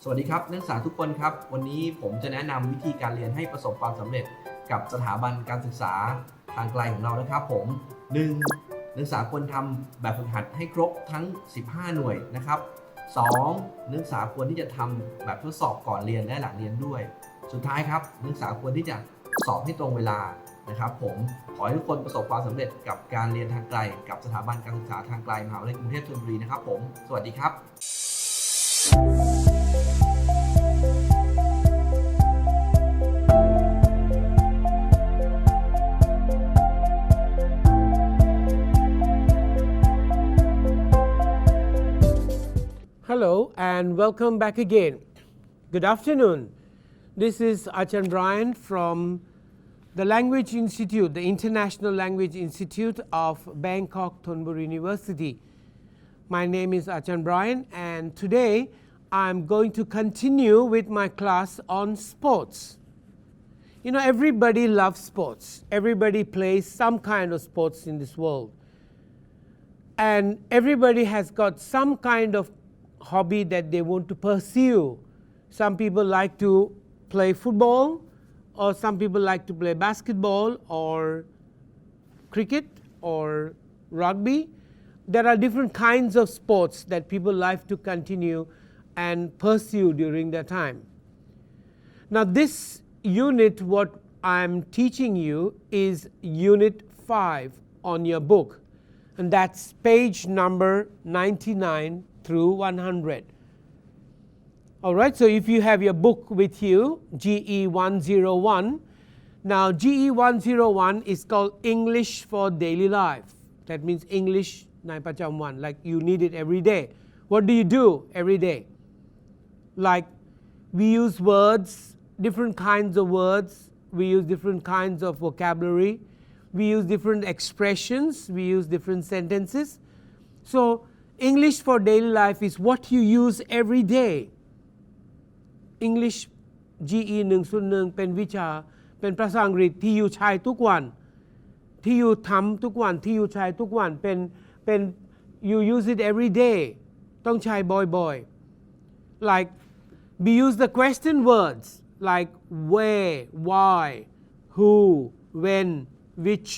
สวัสดีครับนักศึกษาทุกคนครับวันนี้ผมจะแนะนำวิธีการเรียนให้ประสบความสำเร็จกับสถาบันการศึกษาทางไกลของเรานะครับผม 1. นักศึกษาควรทำแบบฝึกหัดให้ครบทั้ง15หน่วยนะครับ 2. นักศึกษาควรที่จะทำแบบทดสอบก่อนเรียนและหลังเรียนด้วยสุดท้ายครับนักศึกษาควรที่จะสอบให้ตรงเวลานะครับผมขอให้ทุกคนประสบความสำเร็จกับการเรียนทางไกลกับสถาบันการศึกษาทางไกลมหาวิทยาลัยกรุงเทพธนบุรีนะครับผมสวัสดีครับ Hello and welcome back again. Good afternoon. This is Achan Brian from the Language Institute, the International Language Institute of Bangkok Thonburi University. My name is Achan Brian and today I'm going to continue with my class on sports. You know, everybody loves sports. Everybody plays some kind of sports in this world. And everybody has got some kind of hobby that they want to pursue. Some people like to play football, or some people like to play basketball or cricket or rugby. There are different kinds of sports that people like to continue and pursue during their time. Now this unit, what I'm teaching you is unit 5 on your book, and that's page number 99 through 100. Alright, so if you have your book with you, GE101, now GE101 is called English for Daily Life. That means English ในประจำวัน like you need it every day. What do you do every day? Like we use words, different kinds of words, we use different kinds of vocabulary, we use different expressions, we use different sentences. So English for daily life is what you use every day. English GE101 เป็นวิชาเป็นภาษาอังกฤษที่อยู่ใช้ทุกวันที่อยู่ทำทุกวันที่อยู่ใช้ทุกวันเป็น you use it every day ต้องใช้บ่อยๆ like we use the question words like where, why, who, when, which.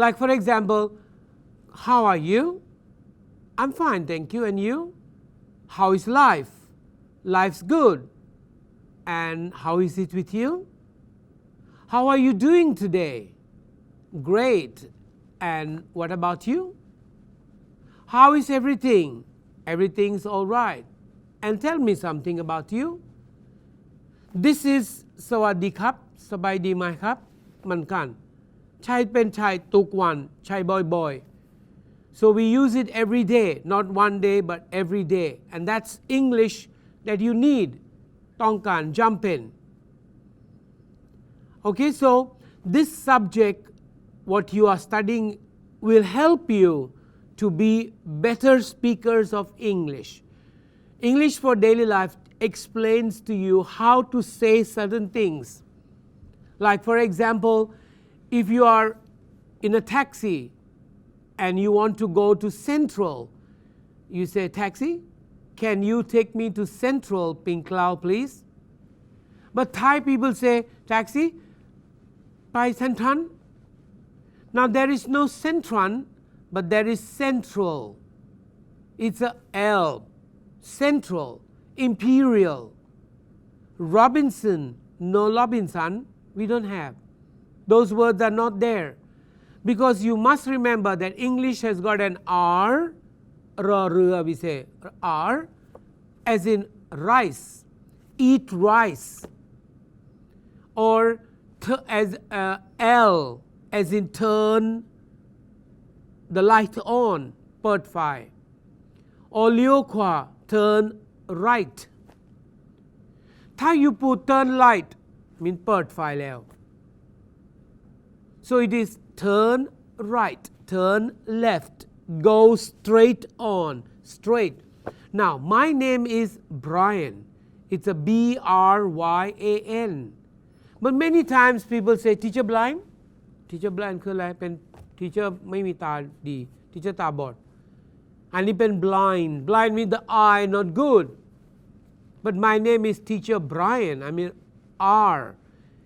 Like for example, how are you? I'm fine, thank you. And you? How is life? Life's good. And how is it with you? How are you doing today? Great. And what about you? How is everything? Everything's all right. And tell me something about you. This is สวัสดีครับสบายดีไหมครับเหมือนกันใช้เป็นใช้ทุกวันใช้บ่อยๆ So we use it every day, not one day but every day. And that's English that you need. ต้องการ jump in. Okay, so this subject, what you are studying, will help you to be better speakers of English. English for daily life explains to you how to say certain things. Like for example, if you are in a taxi and you want to go to Central, you say, taxi, can you take me to Central Pink Cloud, please? But Thai people say, taxi, ไป Central. Now there is no Central, but there is Central. It's a L. Central, Imperial, Robinson, no Robinson, we don't have. Those words are not there. Because you must remember that English has got an R, we say R, as in rice, eat rice, or as L, as in turn the light on, เปิดไฟ or เลี้ยวขวา turn right. ถ้า you put turn right mean เปิดไฟแล้ว So it is turn right, turn left, go straight on, straight. Now my name is Brian. It's a B-R-Y-A-N. But many times people say teacher blind. Teacher blind คืออะไรเป็น teacher ไม่มีตาดี teacher ตาบอด อันนี้เป็น blind blind means the eye not good but my name is teacher Brian I mean R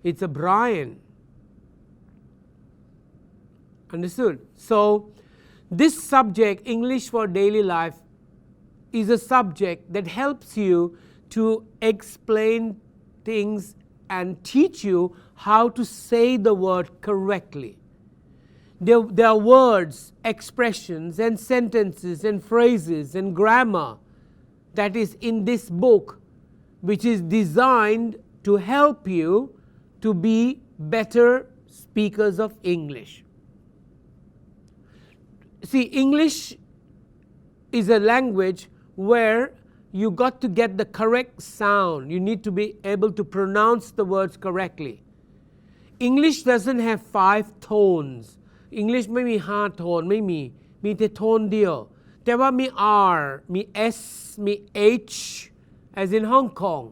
it's a Brian understood so this subject English for daily life is a subject that helps you to explain things and teach you how to say the word correctly. There are words, expressions, and sentences, and phrases, and grammar that is in this book, which is designed to help you to be better speakers of English. See, English is a language where you got to get the correct sound. You need to be able to pronounce the words correctly. English doesn't have 5 tones. English ไม่มี5โทนไม่มีแต่โทนเดียวแต่ว่ามี R มี S มี H as in Hong Kong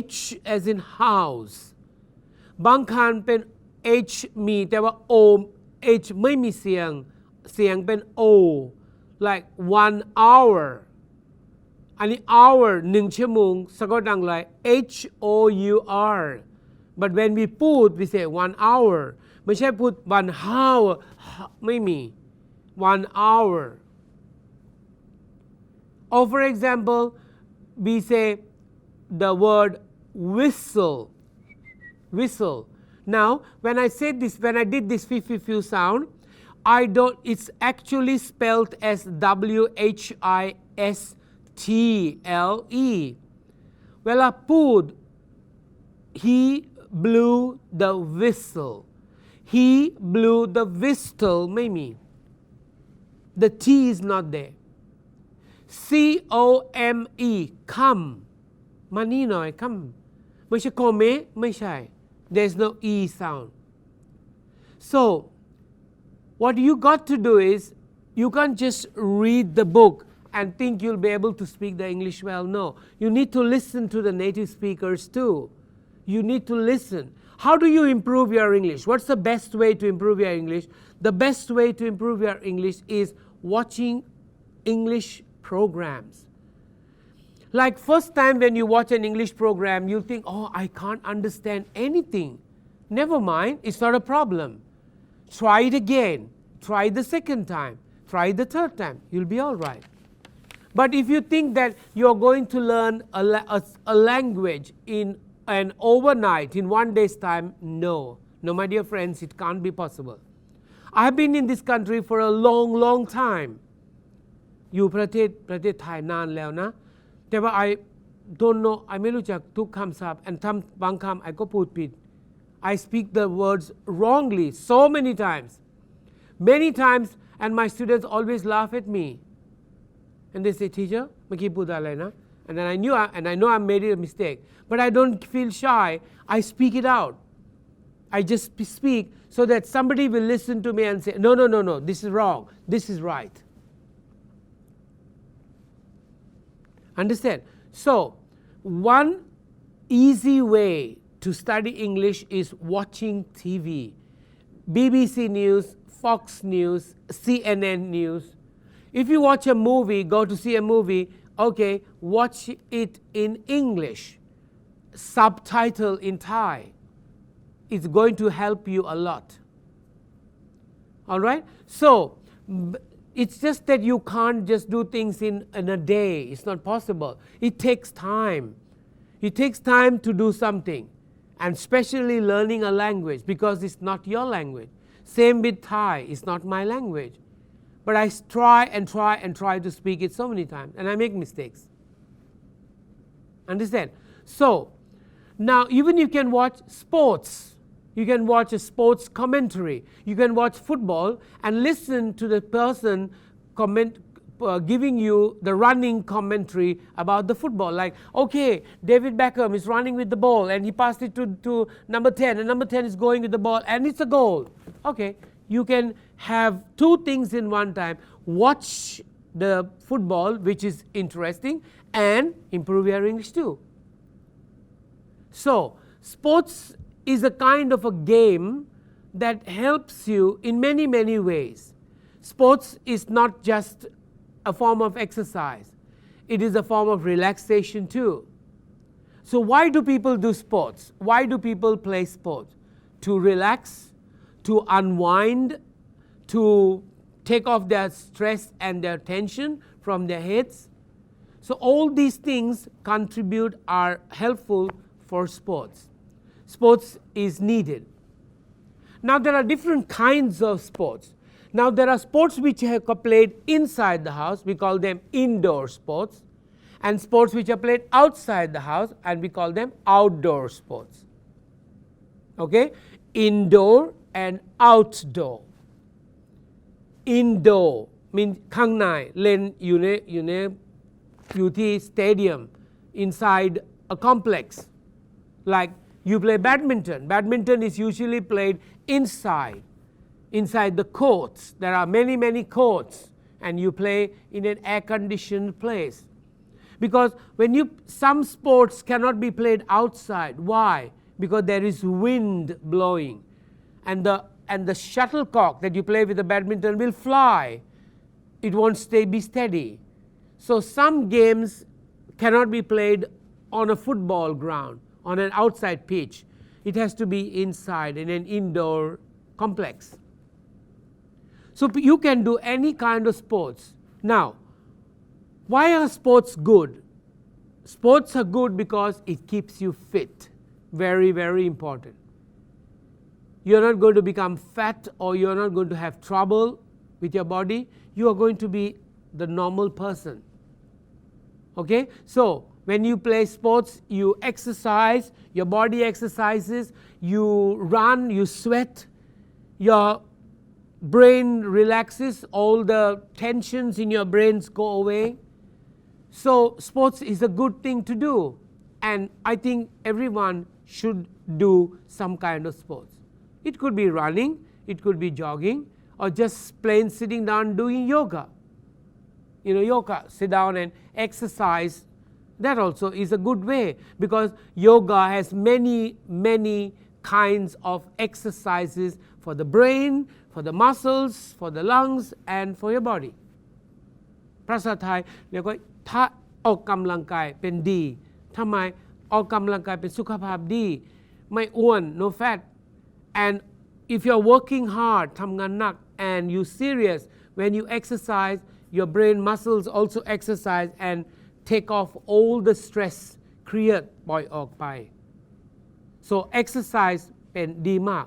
H as in house บางคำเป็น H มีแต่ว่า O H ไม่มีเสียงเป็น O like 1 hour อันนี้ hour 1 ชั่วโมงสะกดดังเลย H O U R but when we put we say 1 hour ไม่ใช่พูด 1 hour ไม่มี 1 hour or for example we say the word whistle now when I said this when I did this few sound I don't it's actually spelled as WHISTLE เวลาพูด he blew the whistle he blew the whistle ไม่มี the T is not there COME come มานี่หน่อย come ไม่ใช่ come ไม่ใช่ there's no E sound so what you got to do is you can't just read the book and think you'll be able to speak the English well no you need to listen to the native speakers too you need to listen how do you improve your English what's the best way to improve your English the best way to improve your English is watching English programs like first time when you watch an English program you think oh I can't understand anything never mind it's not a problem try it again try the second time try the third time you'll be all right but if you think that you're going to learn a language in an overnight in 1 day's time no my dear friends it can't be possible I've been in this country for a long time อยู่ประเทศไทยนานแล้วนะแต่ว่า I don't know I ไม่รู้จักทุกคำศัพท์ and บางคำ I ก็พูดผิดI speak the words wrongly so many times and my students always laugh at me and they say teacher เมื่อกี้พูดอะไรนะ and then I know I made a mistake but I don't feel shy I speak it out I just speak so that somebody will listen to me and say no this is wrong this is right understand so one easy way to study English is watching TV BBC News Fox News CNN News if you watch a movie go to see a movie okay watch it in English subtitle in Thai it's going to help you a lot all right so it's just that you can't just do things in a day it's not possible it takes time to do something and especially learning a language because it's not your language same with Thai it's not my language but I try to speak it so many times and I make mistakes understand so now even you can watch sports you can watch a sports commentary you can watch football and listen to the person giving you the running commentary about the football like okay David Beckham is running with the ball and he passed it to number 10 and number 10 is going with the ball and it's a goal okay you can have 2 things in one time watch the football which is interesting and improve your English too so sports is a kind of a game that helps you in many ways sports is not just a form of exercise. It is a form of relaxation too. So why do people do sports? Why do people play sports? To relax, to unwind, to take off their stress and their tension from their heads. So all these things contribute, are helpful for sports. Sports is needed. Now there are different kinds of sports. Now there are sports which are played inside the house, we call them indoor sports, and sports which are played outside the house, and we call them outdoor sports. Okay? Indoor and outdoor. Indoor means ข้างในเล่นอยู่ที่ stadium inside a complex. Like you play badminton. Badminton is usually played inside the courts. There are many courts, and you play in an air-conditioned place. Because some sports cannot be played outside. Why? Because there is wind blowing, and the shuttlecock that you play with the badminton will fly. It won't be steady. So some games cannot be played on a football ground, on an outside pitch. It has to be inside in an indoor complex. So you can do any kind of sports. Now, why are sports good? Sports are good because it keeps you fit. Very, very important. You're not going to become fat, or you're not going to have trouble with your body. You are going to be the normal person. Okay? So when you play sports, you exercise, your body exercises, you run, you sweat, your brain relaxes, all the tensions in your brains go away. So sports is a good thing to do, and I think everyone should do some kind of sports. It could be running, it could be jogging, or just plain sitting down doing yoga. Yoga, sit down and exercise. That also is a good way, because yoga has many kinds of exercises for the brain, for the muscles, for the lungs, and for your body. ภาษาไทยเรียกว่าถ้าออกกำลังกายเป็นดีทำไมออกกำลังกายเป็นสุขภาพดีไม่อ้วน no fat. And if you're working hard ทำงานหนัก and you serious, when you exercise, your brain muscles also exercise and take off all the stress เครียดปล่อยออกไป so exercise เป็นดีมาก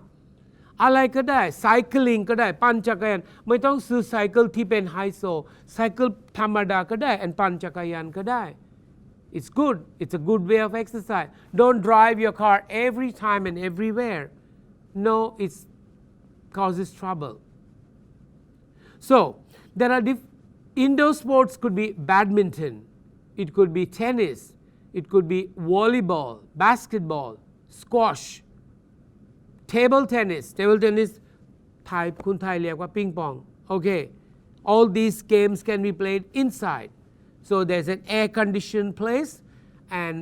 อะไรก็ได้ cycling ก็ได้ปั่นจักรยานไม่ต้องซื้อไซเคิลที่เป็นไฮโซไซเคิลธรรมดาก็ได้ and ปั่นจักรยานก็ได้ it's good, it's a good way of exercise. Don't drive your car every time and everywhere. No, it causes trouble. So there are indoor sports. Could be badminton, it could be tennis, it could be volleyball, basketball, squash, table tennis ไทยคุณไทยเรียกว่าปิงปอง Okay, all these games can be played inside. So there's an air-conditioned place and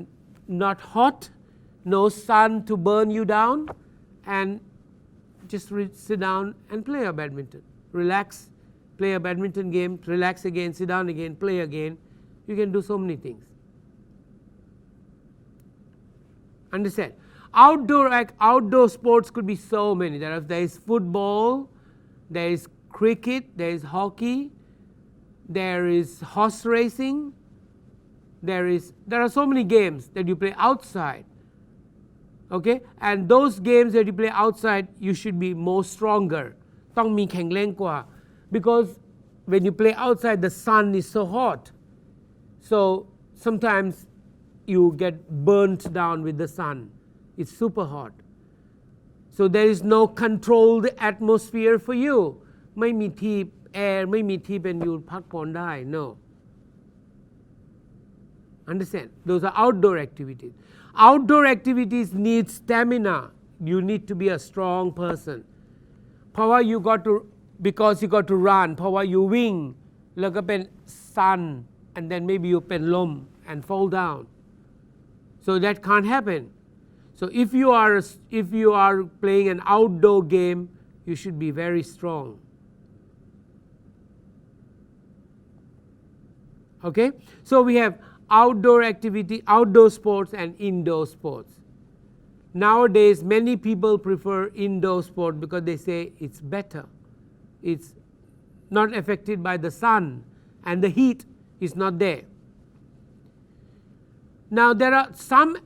not hot, no sun to burn you down, and just sit down and play a badminton. Relax, play a badminton game, relax again, sit down again, play again. You can do so many things. Understand? Outdoor sports could be so many. There is football, there is cricket, there is hockey, there is horse racing, there are so many games that you play outside. Okay, and those games that you play outside, you should be more stronger. ต้องมีแข็งแรงกว่า because when you play outside, the sun is so hot, so sometimes you get burnt down with the sun. It's super hot, so there is no controlled atmosphere for you. ไม่มีที่แอร์ไม่มีที่เป็นอยู่พักผ่อนได้ no. Understand? Those are outdoor activities. Outdoor activities need stamina. You need to be a strong person. เพราะว่า because you got to run เพราะว่า you วิ่งแล้วก็เป็น sun, and then maybe you เป็นลม and fall down. So that can't happen. So if you are playing an outdoor game, you should be very strong. Okay, so we have outdoor activity, outdoor sports and indoor sports. Nowadays many people prefer indoor sport because they say it's better, it's not affected by the sun and the heat is not there. Now there are some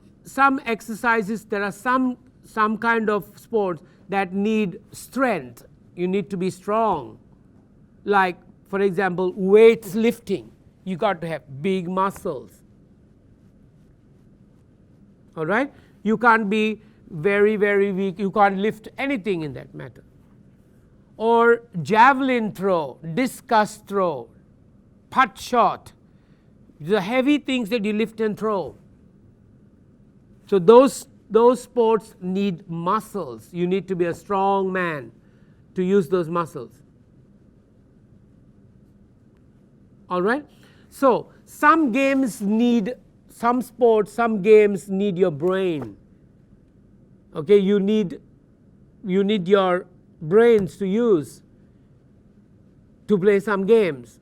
exercises, there are some kind of sports that need strength. You need to be strong, like for example weights lifting. You got to have big muscles, all right. You can't be very weak, you can't lift anything in that matter. Or javelin throw, discus throw, putt shot, the heavy things that you lift and throw. So those sports need muscles. You need to be a strong man to use those muscles, all right. So some games need, some sports, some games need your brain. Okay, you need your brains to use to play some games.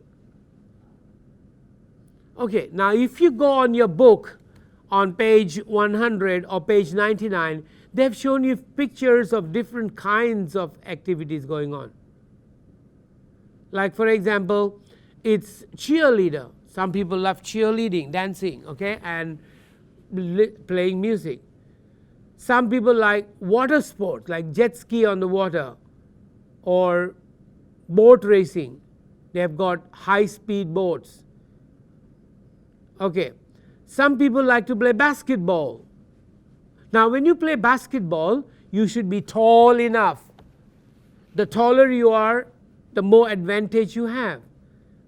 Okay, now if you go on your book on page 100 or page 99, they have shown you pictures of different kinds of activities going on. Like for example, it's cheerleader. Some people love cheerleading, dancing, okay, and playing music. Some people like water sports, like jet ski on the water or boat racing. They have got high speed boats. Okay, some people like to play basketball. Now when you play basketball, you should be tall enough. The taller you are, the more advantage you have,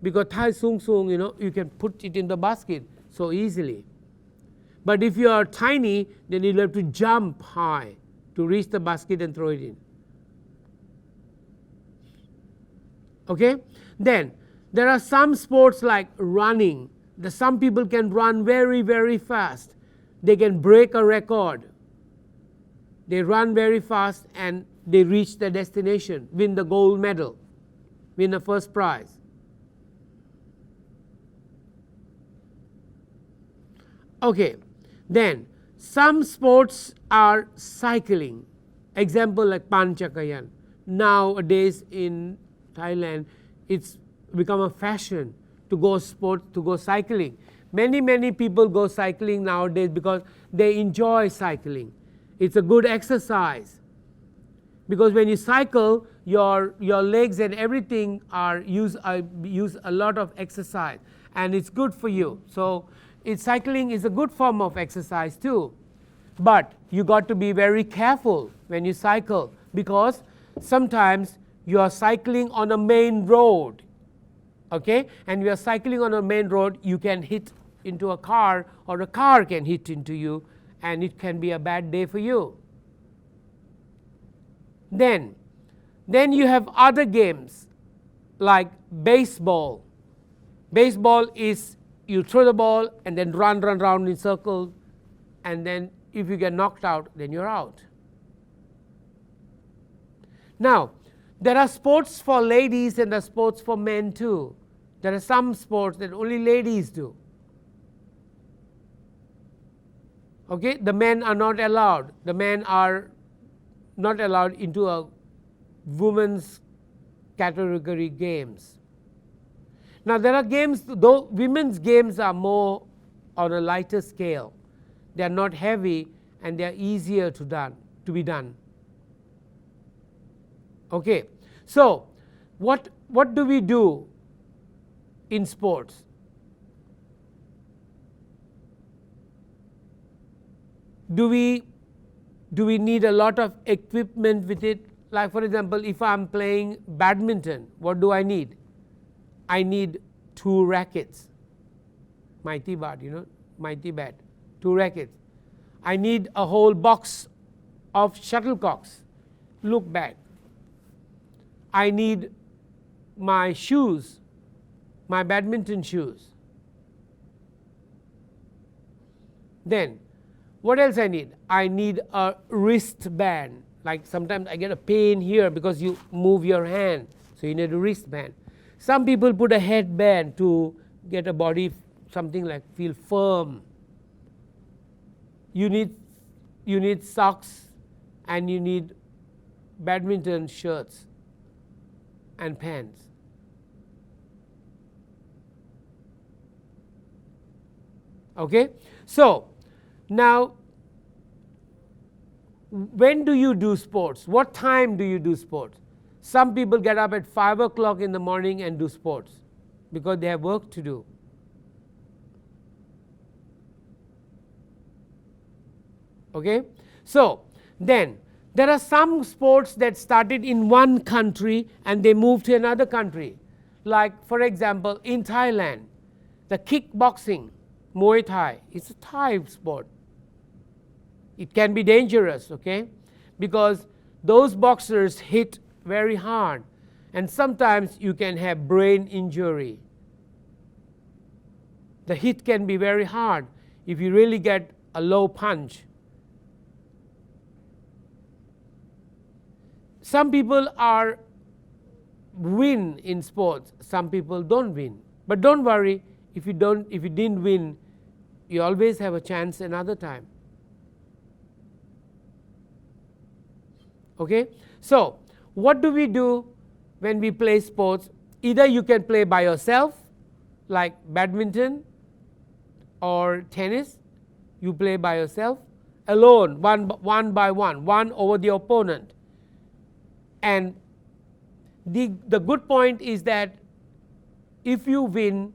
because thai sung, you know, you can put it in the basket so easily. But if you are tiny, then you'll have to jump high to reach the basket and throw it in. Okay? Then there are some sports like running. Some people can run very fast. They can break a record. They run very fast and they reach their destination, win the gold medal, win the first prize. Okay, then some sports are cycling. Example like panchakayan. Nowadays in Thailand, it's become a fashion to go cycling. Many people go cycling nowadays because they enjoy cycling. It's a good exercise, because when you cycle, your legs and everything use a lot of exercise, and it's good for you. So cycling is a good form of exercise too. But you got to be very careful when you cycle, because sometimes you are cycling on a main road, okay, and you are cycling on a main road, you can hit into a car, or a car can hit into you, and it can be a bad day for you. Then you have other games like baseball. Baseball is you throw the ball and then run round in circles, and then if you get knocked out, then you're out. Now there are sports for ladies and there are sports for men too. There are some sports that only ladies do. Okay, the men are not allowed. The men are not allowed into a women's category games. Now there are games, though women's games are more on a lighter scale. They are not heavy and they are easier to be done. Okay, so what do we do in sports? Do we need a lot of equipment with it? Like for example, if I'm playing badminton, what do I need? I need 2 rackets, mighty bat, mighty bat, 2 rackets. I need a whole box of shuttlecocks. Look back. I need my shoes, my badminton shoes. Then what else I need? I need a wristband. Like sometimes I get a pain here because you move your hand, so you need a wristband. Some people put a headband to get a body something like feel firm. You need socks and you need badminton shirts and pants. Okay, so now when do you do sports? What time do you do sports? Some people get up at 5 o'clock in the morning and do sports because they have work to do. Okay, so then there are some sports that started in one country and they moved to another country. Like for example, in Thailand, the kickboxing, Muay Thai, it's a Thai sport. It can be dangerous, okay, because those boxers hit very hard and sometimes you can have brain injury. The hit can be very hard if you really get a low punch. Some people are win in sports, some people don't win. But don't worry, if you didn't win, you always have a chance another time. Okay? So, what do we do when we play sports? Either you can play by yourself, like badminton or tennis, you play by yourself, alone, one by one over the opponent. And the good point is that if you win,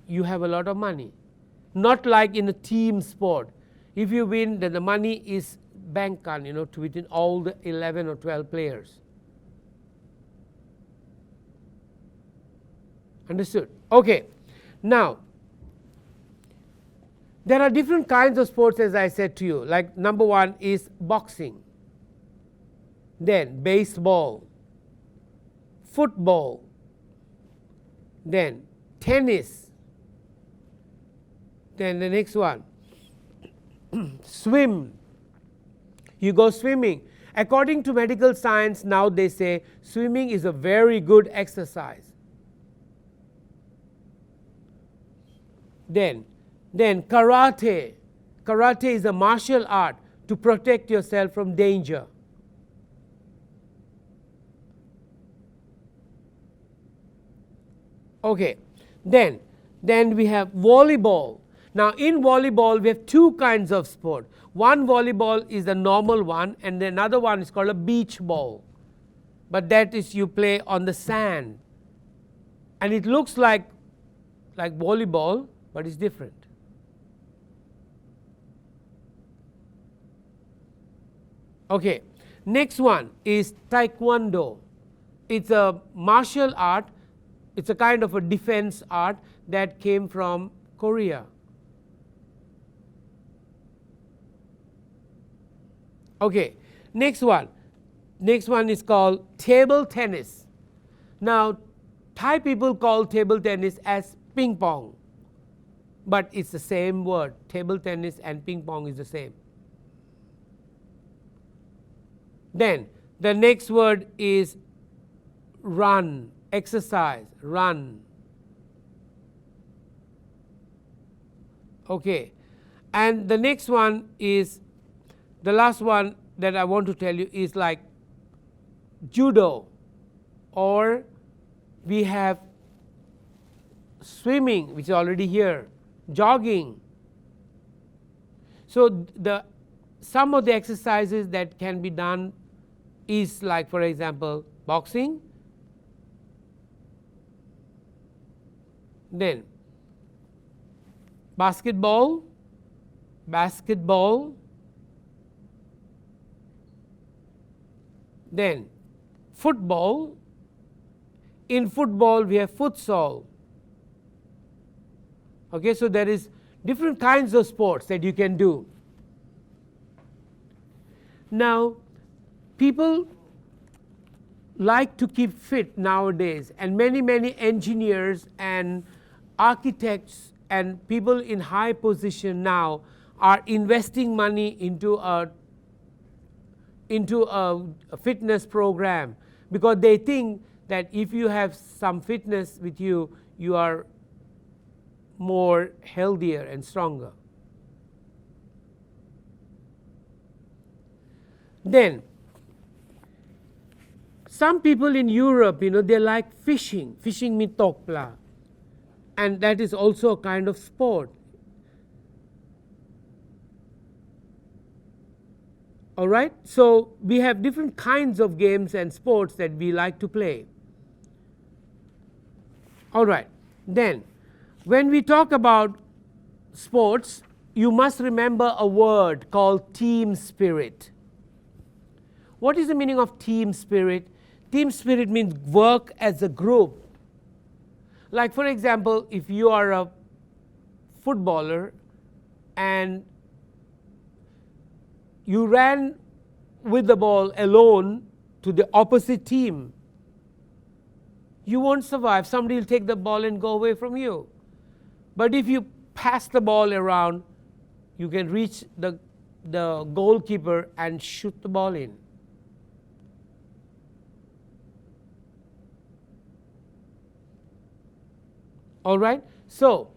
you have a lot of money. Not like in a team sport. If you win, then the money is banked on, to within all the 11 or 12 players. Understood? Okay. Now, there are different kinds of sports, as I said to you. Like number one is boxing. Then baseball, football, then tennis, then the next one, swim. You go swimming. According to medical science, now they say swimming is a very good exercise. Then karate. Karate is a martial art to protect yourself from danger. Okay, then we have volleyball. Now in volleyball we have two kinds of sport. One volleyball is the normal one and the another one is called a beach ball. But that is you play on the sand. And it looks like volleyball, but it's different. Okay, next one is taekwondo. It's a martial art. It's a kind of a defense art that came from Korea. Okay, next one is called table tennis. Now, Thai people call table tennis as ping pong, but it's the same word. Table tennis and ping pong is the same. Then the next word is run. Exercise, run. Okay, and the next one is, the last one that I want to tell you is like judo, or we have swimming, which is already here, jogging. So some of the exercises that can be done is like, for example, boxing. Then basketball, then football. In football we have futsal. Okay, so there is different kinds of sports that you can do. Now, people like to keep fit nowadays, and many engineers and architects and people in high position now are investing money into a fitness program, because they think that if you have some fitness with you, you are more healthier and stronger. Then some people in Europe, they like fishing. Fishing means ตกปลา and that is also a kind of sport. All right, so we have different kinds of games and sports that we like to play. All right, then when we talk about sports, you must remember a word called team spirit. What is the meaning of team spirit? Team spirit means work as a group. Like for example, if you are a footballer and you ran with the ball alone to the opposite team, you won't survive. Somebody will take the ball and go away from you. But if you pass the ball around, you can reach the goalkeeper and shoot the ball in. All right, so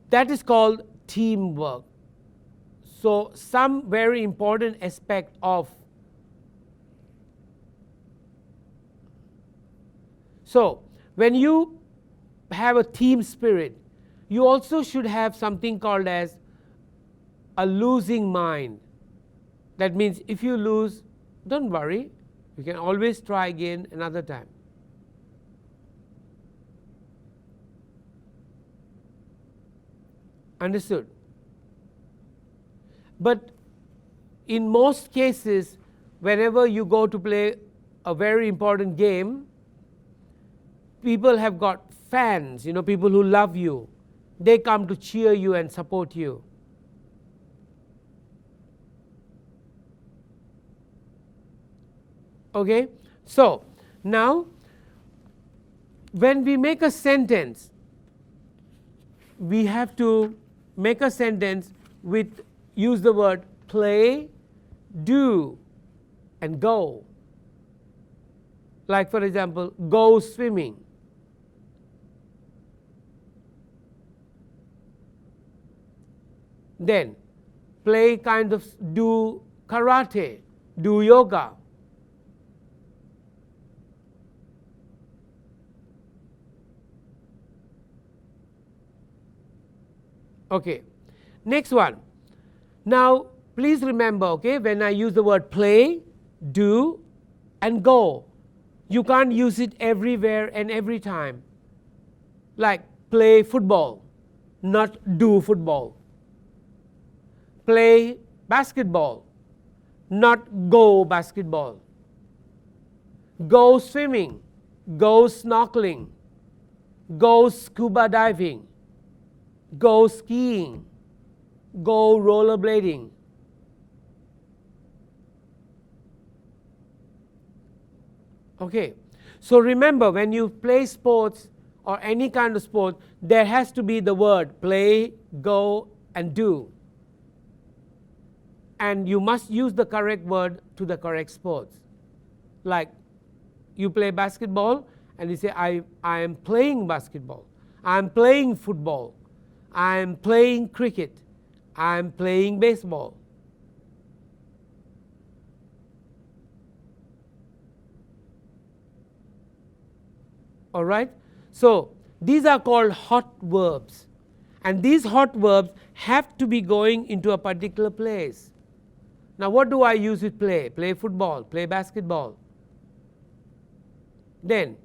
that is called teamwork. So some very important aspect of when you have a team spirit, you also should have something called as a losing mind. That means if you lose, don't worry, you can always try again another time. Understood? But in most cases, whenever you go to play a very important game, people have got fans, people who love you. They come to cheer you and support you. Okay, so now when we make a sentence, we have to make a sentence with use the word play, do, and go. Like for example, go swimming. Then play kind of do karate, do yoga. Okay, next one. Now please remember, okay, when I use the word play, do, and go, you can't use it everywhere and every time. Like play football, not do football. Play basketball, not go basketball. Go swimming, go snorkeling, go scuba diving, go skiing, go rollerblading. Okay, so remember, when you play sports or any kind of sport, there has to be the word play, go, and do. And you must use the correct word to the correct sports. Like you play basketball and you say, I am playing basketball, I am playing football, I am playing cricket, I am playing baseball. All right, so these are called hot verbs, and these hot verbs have to be going into a particular place. Now what do I use with play? Play football, play basketball. Then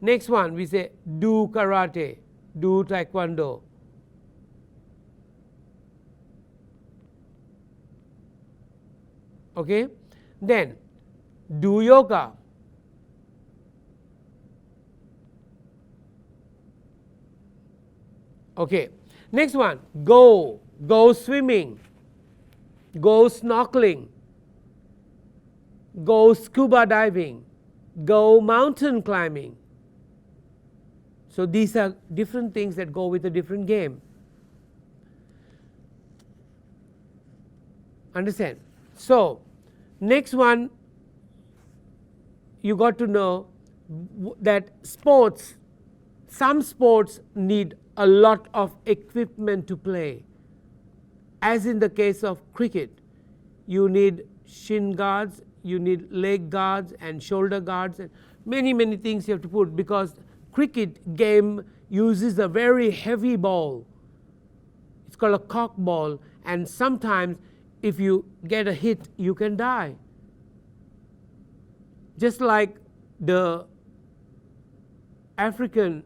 next one we say do karate, do taekwondo. Okay, then do yoga. Okay, next one, go swimming, go snorkeling, go scuba diving, go mountain climbing. So these are different things that go with a different game. Understand? So next one, you got to know that sports, some sports need a lot of equipment to play. As in the case of cricket, you need shin guards, you need leg guards and shoulder guards, and many things you have to put, because cricket game uses a very heavy ball. It's called a cock ball, and sometimes if you get a hit, you can die. Just like the Australian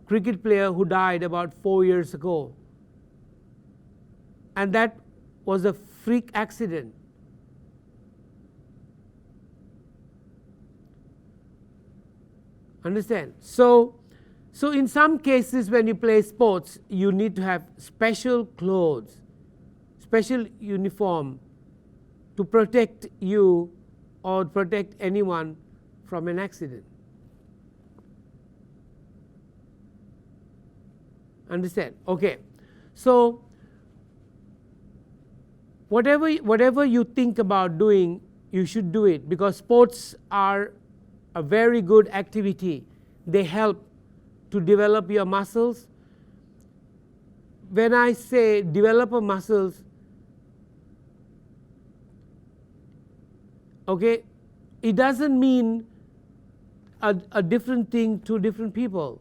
cricket player who died about 4 years ago. And that was a freak accident. Understand? So in some cases when you play sports, you need to have special clothes, special uniform to protect you or protect anyone from an accident. Understand? Okay. So whatever you think about doing, you should do it, because sports are a very good activity. They help to develop your muscles. When I say develop a muscles, okay, it doesn't mean a different thing to different people.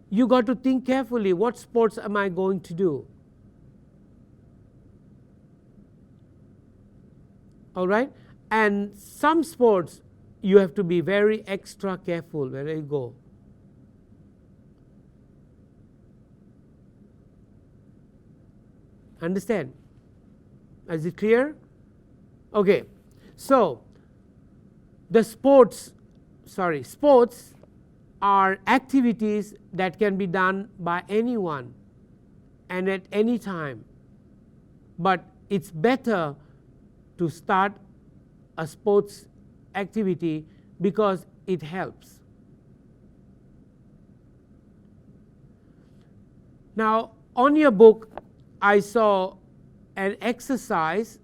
You got to think carefully, what sports am I going to do? All right? And some sports you have to be very extra careful where you go. Understand? Is it clear? Okay. So the sports are activities that can be done by anyone and at any time. But it's better to start a sports activity because it helps. Now, on your book, I saw an exercise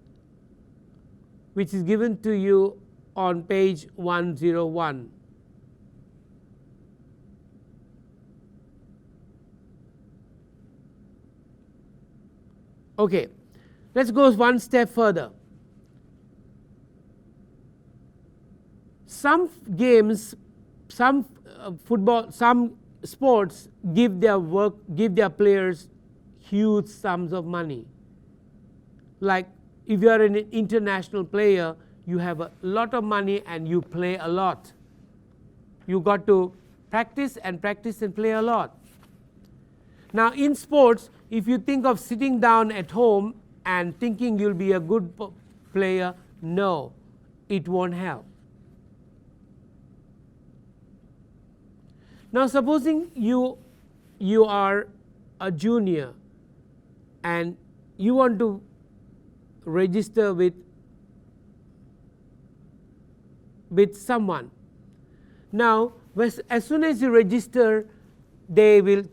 which is given to you on page 101. Okay, let's go one step further. Some games, some football, some sports give their players huge sums of money. Like if you are an international player, you have a lot of money and you play a lot. You got to practice and play a lot. Now in sports, if you think of sitting down at home and thinking you'll be a good player, no, it won't help. Now supposing you are a junior and you want to register with someone. Now as soon as you register, they will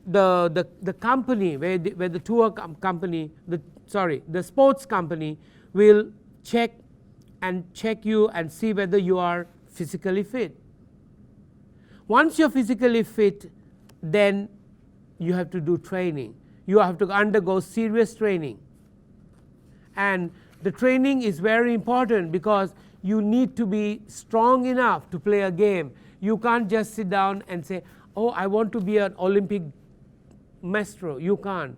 the company where the tour company, the sports company will check you and see whether you are physically fit. Once you're physically fit, then you have to do training. You have to undergo serious training. And the training is very important because you need to be strong enough to play a game. You can't just sit down and say, oh, I want to be an Olympic maestro. You can't.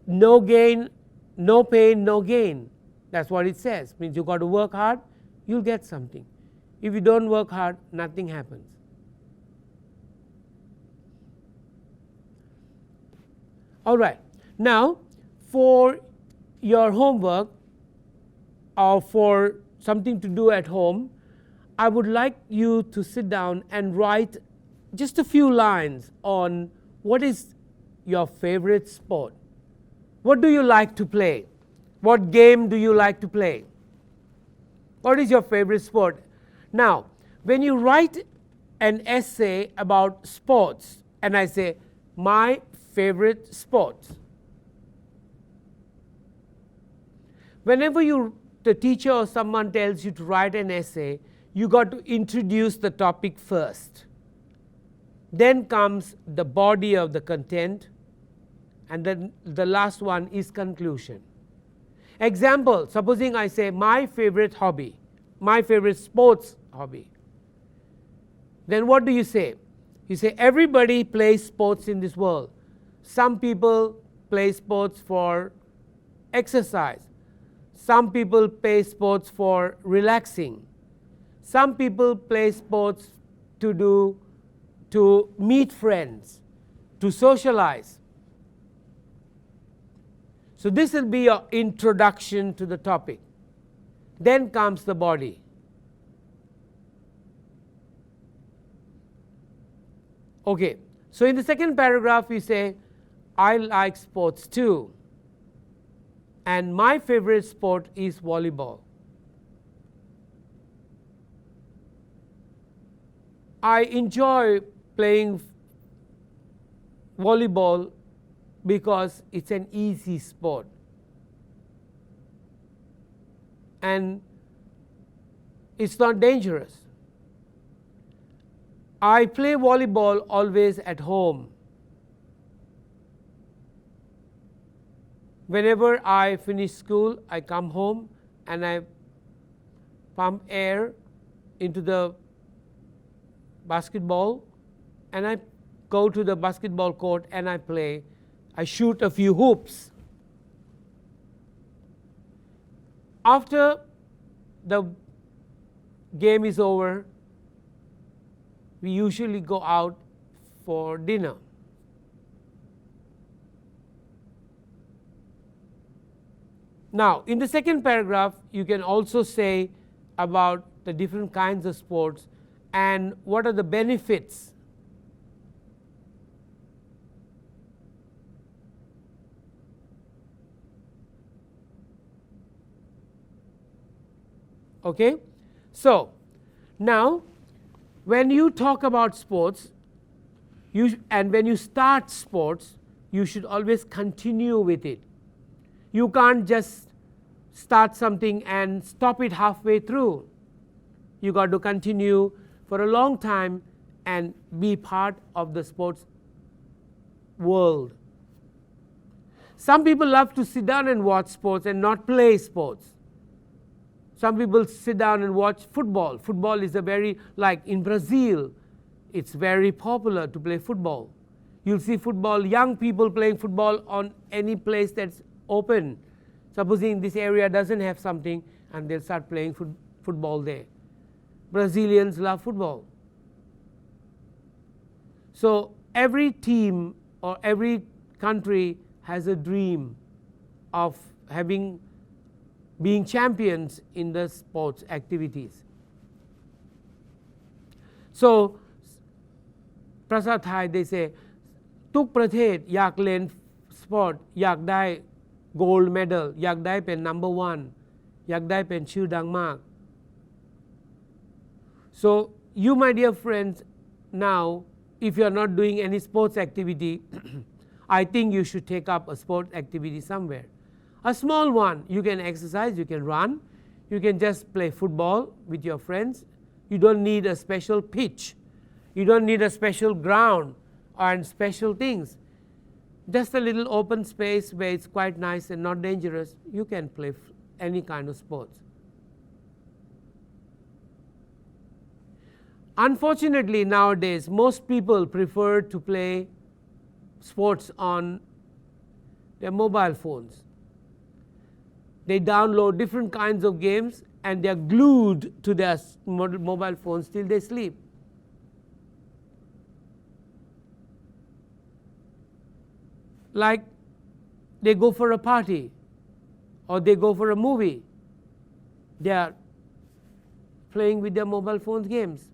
No gain, no pain, no gain. That's what it says. Means you got to work hard, you'll get something. If you don't work hard, nothing happens. All right. Now, for your homework or for something to do at home, I would like you to sit down and write just a few lines on what is your favorite sport. What do you like to play? What game do you like to play? What is your favorite sport? Now, when you write an essay about sports, and I say, my favorite sports, whenever the teacher or someone tells you to write an essay, you got to introduce the topic first. Then comes the body of the content, and then the last one is conclusion. Example, supposing I say my favorite hobby, my favorite sports hobby. Then what do you say? You say everybody plays sports in this world. Some people play sports for exercise. Some people play sports for relaxing. Some people play sports to meet friends, to socialize. So this will be your introduction to the topic. Then comes the body. Okay, so in the second paragraph you say, I like sports too, and my favorite sport is volleyball. I enjoy playing volleyball because it's an easy sport, and it's not dangerous. I play volleyball always at home. Whenever I finish school, I come home and I pump air into the basketball, and I go to the basketball court and I play. I shoot a few hoops. After the game is over, we usually go out for dinner. Now, in the second paragraph, you can also say about the different kinds of sports and what are the benefits. Okay? So, now when you talk about sports, and when you start sports, you should always continue with it. You can't just start something and stop it halfway through. You got to continue for a long time and be part of the sports world. Some people love to sit down and watch sports and not play sports. Some people sit down and watch football. Football is a very, like in Brazil, it's very popular to play football. You'll see football, young people playing football on any place that's open. Supposing this area doesn't have something, and they'll start playing football there. Brazilians love football. So every team or every country has a dream of being champions in the sports activities. So ภาษาไทย they say ทุกประเทศอยากเล่นสปอร์ตอยากได้ gold medal อยากได้เป็น number one อยากได้เป็นชื่อดังมาก So you, my dear friends, now if you are not doing any sports activity I think you should take up a sports activity somewhere. A small one, you can exercise, you can run, you can just play football with your friends. You don't need a special pitch. You don't need a special ground and special things. Just a little open space where it's quite nice and not dangerous. You can play any kind of sports. Unfortunately, nowadays, most people prefer to play sports on their mobile phones. They download different kinds of games and they are glued to their mobile phones till they sleep. Like they go for a party or they go for a movie, they are playing with their mobile phone games.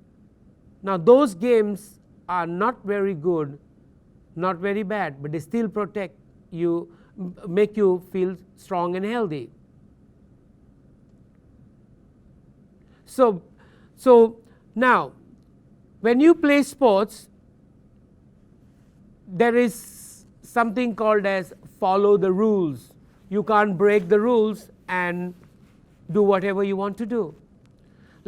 Now those games are not very good, not very bad, but they still protect you, make you feel strong and healthy. So now when you play sports, there is something called as follow the rules. You can't break the rules and do whatever you want to do.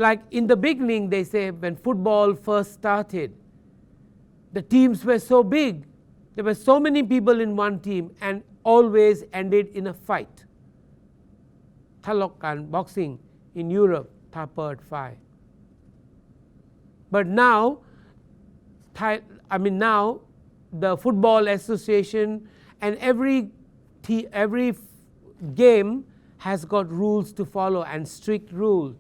Like in the beginning, they say when football first started, the teams were so big. There were so many people in one team and always ended in a fight. ทะเลาะกัน boxing in Europe ถ้าเปิดไฟ But now, now the football association and every game has got rules to follow and strict rules.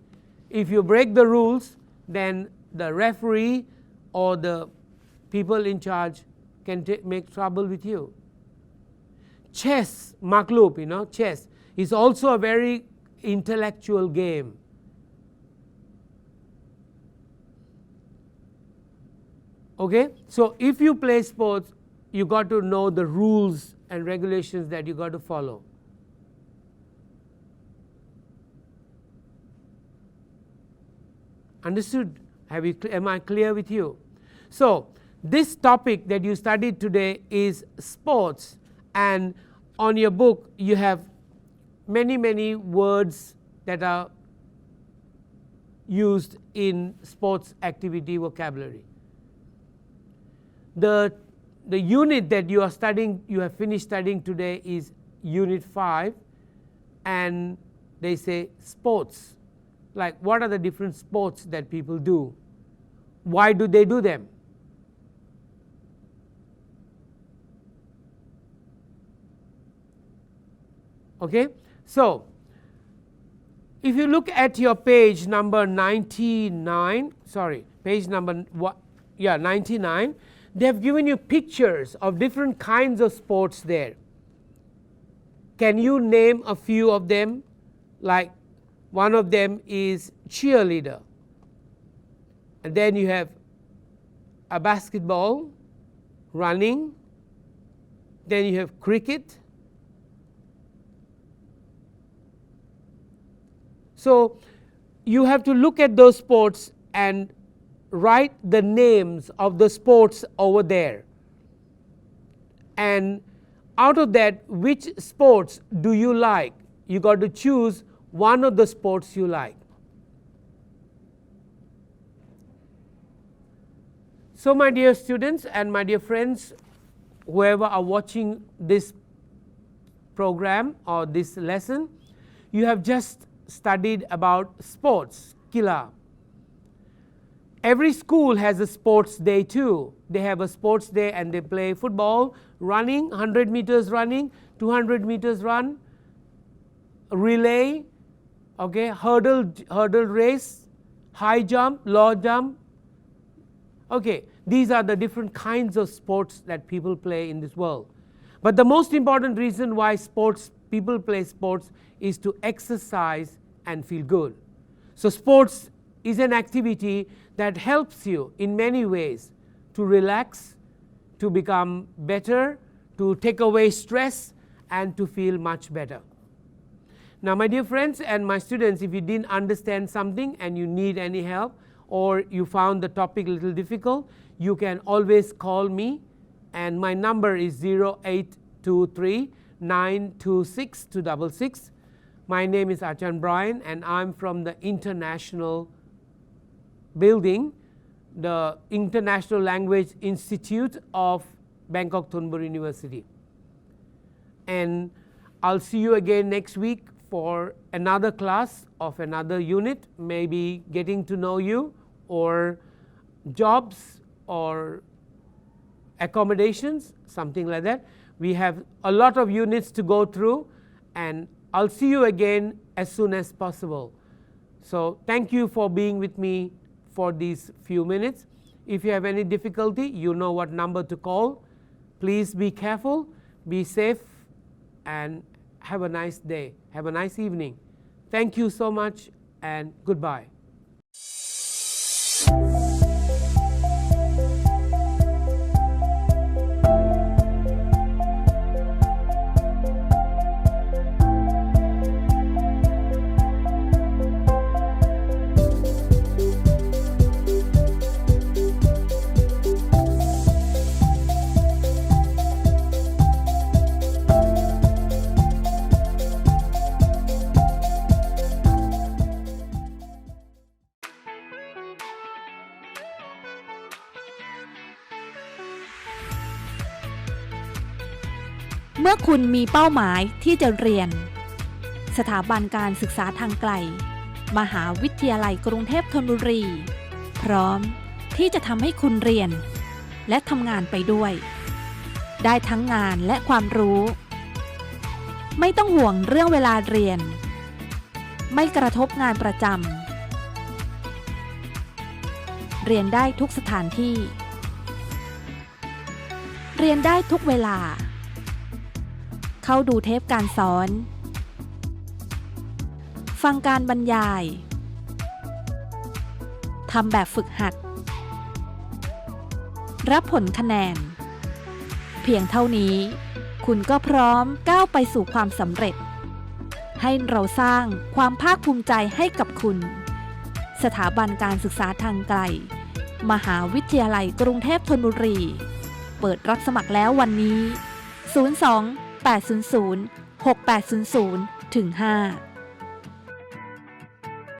If you break the rules, then the referee or the people in charge can make trouble with you. Chess, Maklub, chess is also a very intellectual game. Okay, so if you play sports, you got to know the rules and regulations that you got to follow. Understood? Am I clear with you? So this topic that you studied today is sports, and on your book you have many words that are used in sports activity vocabulary. The unit that you are studying, you have finished studying today is Unit 5, and they say sports. Like what are the different sports that people do? Why do they do them? Okay, so if you look at your page number 99, page number 99, they have given you pictures of different kinds of sports there. Can you name a few of them? Like one of them is cheerleader, and then you have a basketball, running, then you have cricket. So you have to look at those sports and write the names of the sports over there, and out of that, which sports do you like? You got to choose one of the sports you like. So my dear students and my dear friends, whoever are watching this program or this lesson, you have just studied about sports, kila. Every school has a sports day too. They have a sports day and they play football, running, 100 meters running, 200 meters run, relay, okay, hurdle race, high jump, low jump. Okay, these are the different kinds of sports that people play in this world. But the most important reason why people play sports is to exercise and feel good. So sports is an activity that helps you in many ways to relax, to become better, to take away stress, and to feel much better. Now my dear friends and my students, if you didn't understand something and you need any help, or you found the topic a little difficult, you can always call me, and my number is 0823-926-266. My name is Achan Brian, and I'm from the International Building, the International Language Institute of Bangkok Thonburi University. And I'll see you again next week for another class of another unit, maybe getting to know you, or jobs, or accommodations, something like that. We have a lot of units to go through, and I'll see you again as soon as possible. So thank you for being with me for these few minutes. If you have any difficulty, you know what number to call. Please be careful, be safe, and have a nice day. Have a nice evening. Thank you so much, and goodbye. เมื่อคุณมีเป้าหมายที่จะเรียนสถาบันการศึกษาทางไกลมหาวิทยาลัยกรุงเทพธนบุรีพร้อมที่จะทำให้คุณเรียนและทำงานไปด้วยได้ทั้งงานและความรู้ไม่ต้องห่วงเรื่องเวลาเรียนไม่กระทบงานประจำเรียนได้ทุกสถานที่เรียนได้ทุกเวลาเข้าดูเทปการสอนฟังการบรรยายทำแบบฝึกหัดรับผลคะแนนเพียงเท่านี้คุณก็พร้อมก้าวไปสู่ความสำเร็จให้เราสร้างความภาคภูมิใจให้กับคุณสถาบันการศึกษาทางไกลมหาวิทยาลัยกรุงเทพธนบุรีเปิดรับสมัครแล้ววันนี้ 02 800 6800 5